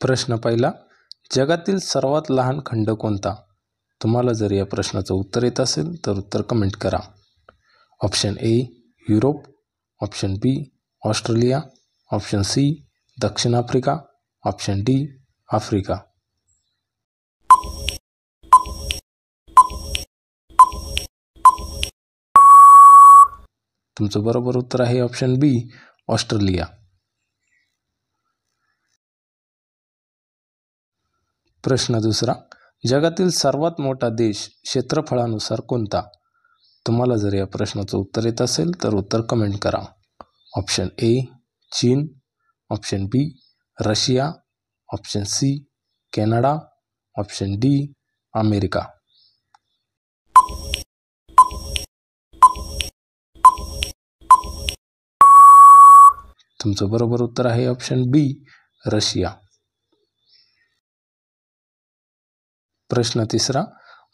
प्रश्न पहिला, जगातील सर्वात लहान खंड कोणता? तुम्हाला जर या प्रश्नाचं उत्तर येत असेल तर उत्तर कमेंट करा. Option A Europe, option B Australia, option C दक्षिण आफ्रिका, ऑप्शन डी आफ्रिका. तुमचं बरोबर उत्तर आहे ऑप्शन बी ऑस्ट्रेलिया. प्रश्न दुसरा, जगातील सर्वात मोठा देश क्षेत्रफळानुसार कोणता? तुम्हाला जर या प्रश्नाचं उत्तर येत असेल तर उत्तर कमेंट करा. ऑप्शन ए चीन, option B Russia, option C Canada, option D America. तुमचं बरोबर उत्तर आहे ऑप्शन बी रशिया. प्रश्न तिसरा,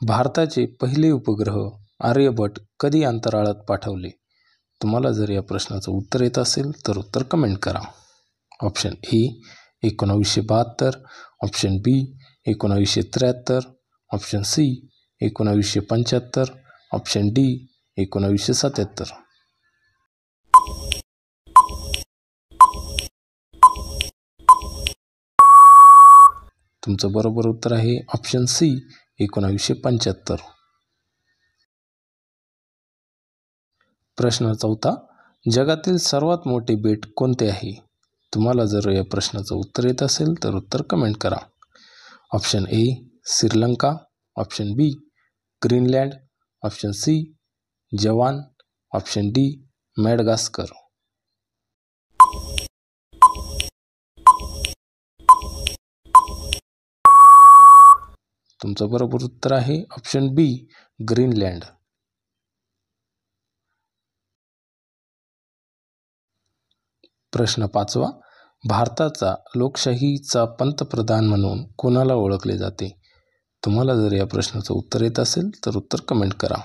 भारताचे पहिले उपग्रह आर्यभट्ट कधी अंतराळात पाठवले? तुम्हाला जर या प्रश्नाचं उत्तर येत असेल तर उत्तर कमेंट करा. Option A 1972, option B 1973, option C 1975, option D 1977. तुमचं बरोबर उत्तर आहे ऑप्शन सी 1975. प्रश्न चौथा, जगातील सर्वात मोठे बेट कोणते आहे? तुम्हाला जर या प्रश्नाचं उत्तर येत असेल तर उत्तर कमेंट करा. Option A Sri Lanka, option B Greenland, option C जवान, ऑप्शन डी मॅडगास्कर. तुमचं बरोबर उत्तर आहे ऑप्शन बी ग्रीनलँड. प्रश्न पाचवा, भारताचा लोकशाहीचा पंतप्रधान म्हणून कोणाला ओळखले जाते? तुम्हाला जर या प्रश्नाचं उत्तर येत असेल तर उत्तर कमेंट करा.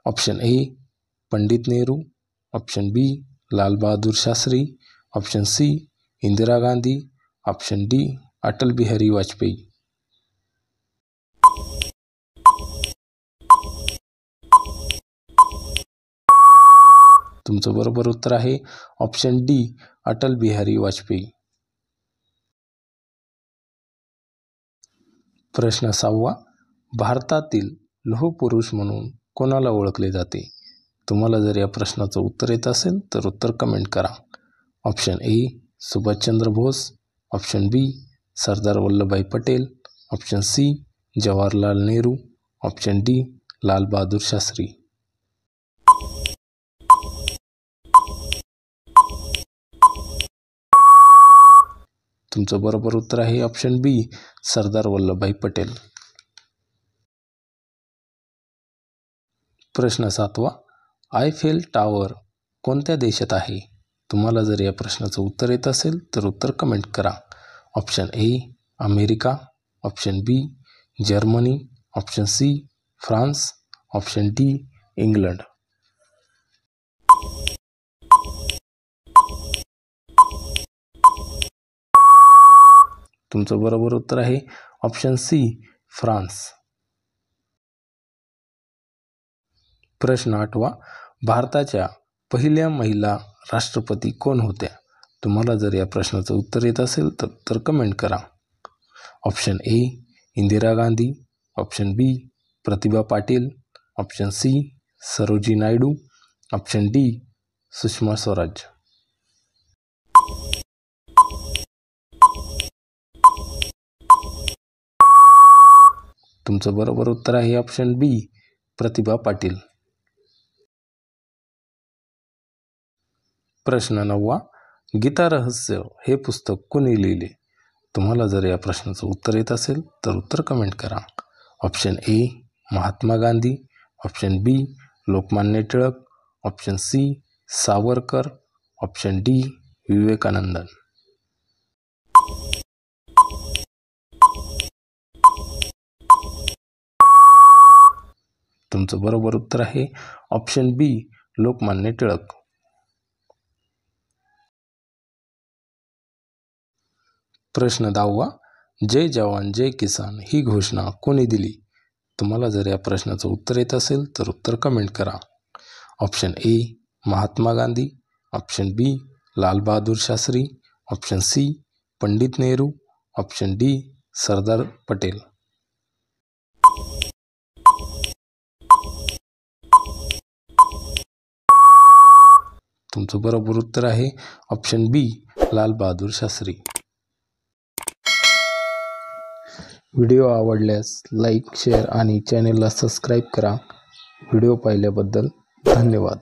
Option A Pandit Nehru, option B Lal Bahadur Shastri, option C Indira Gandhi, option D Atal Bihari Vajpayee. तुमचं बरोबर उत्तर आहे ऑप्शन डी अटल बिहारी वाजपेयी. प्रश्न सहावा, भारतातील लोहपुरुष म्हणून कोणाला ओळखले जाते? तुम्हाला जर या प्रश्नाचं उत्तर येत असेल तर उत्तर कमेंट करा. Option A Subhashchandra Bose, option B Sardar Vallabhbhai Patel, option C Jawaharlal Nehru, option D Lal Bahadur Shastri. तुमचं बरोबर उत्तर आहे ऑप्शन बी सरदार वल्लभभाई पटेल. प्रश्न सातवा, आयफेल टॉवर कोणत्या देशात आहे? तुम्हाला जर या प्रश्नाचं उत्तर येत असेल तर उत्तर कमेंट करा. Option A America, option B Germany, option C France, option D England. तुमचं बरोबर उत्तर आहे ऑप्शन सी फ्रान्स. प्रश्न आठवा, भारताच्या पहिल्या महिला राष्ट्रपती कोण होत्या? तुम्हाला जर या प्रश्नाचं उत्तर येत असेल तर उत्तर कमेंट करा. Option A Indira Gandhi, option B Pratibha Patil, option C Sarojini Naidu, option D Sushma Swaraj. तुमचं बरोबर उत्तर आहे ऑप्शन बी प्रतिभा पाटील. प्रश्न नववा, गीता रहस्य हे पुस्तक कोणी लिहिले? तुम्हाला जर या प्रश्नाचं उत्तर येत असेल तर उत्तर कमेंट करा. Option A Mahatma Gandhi, option B Lokmanya Tilak, option C Savarkar, option D Vivekananda. तुमचं बरोबर उत्तर आहे ऑप्शन बी लोकमान्य टिळक. प्रश्न 10वा, जय जवान जय किसान ही घोषणा कोणी दिली? तुम्हाला जर या प्रश्नाचं उत्तर येत असेल तर उत्तर कमेंट करा. Option A Mahatma Gandhi, option B Lal Bahadur Shastri, option C Pandit Nehru, option D Sardar Patel. तुमचं बरोबर उत्तर आहे option B Lal Bahadur Shastri. Video आवडल्यास लाईक, शेअर आणि चॅनेलला सबस्क्राईब करा. व्हिडिओ पाहिल्याबद्दल धन्यवाद.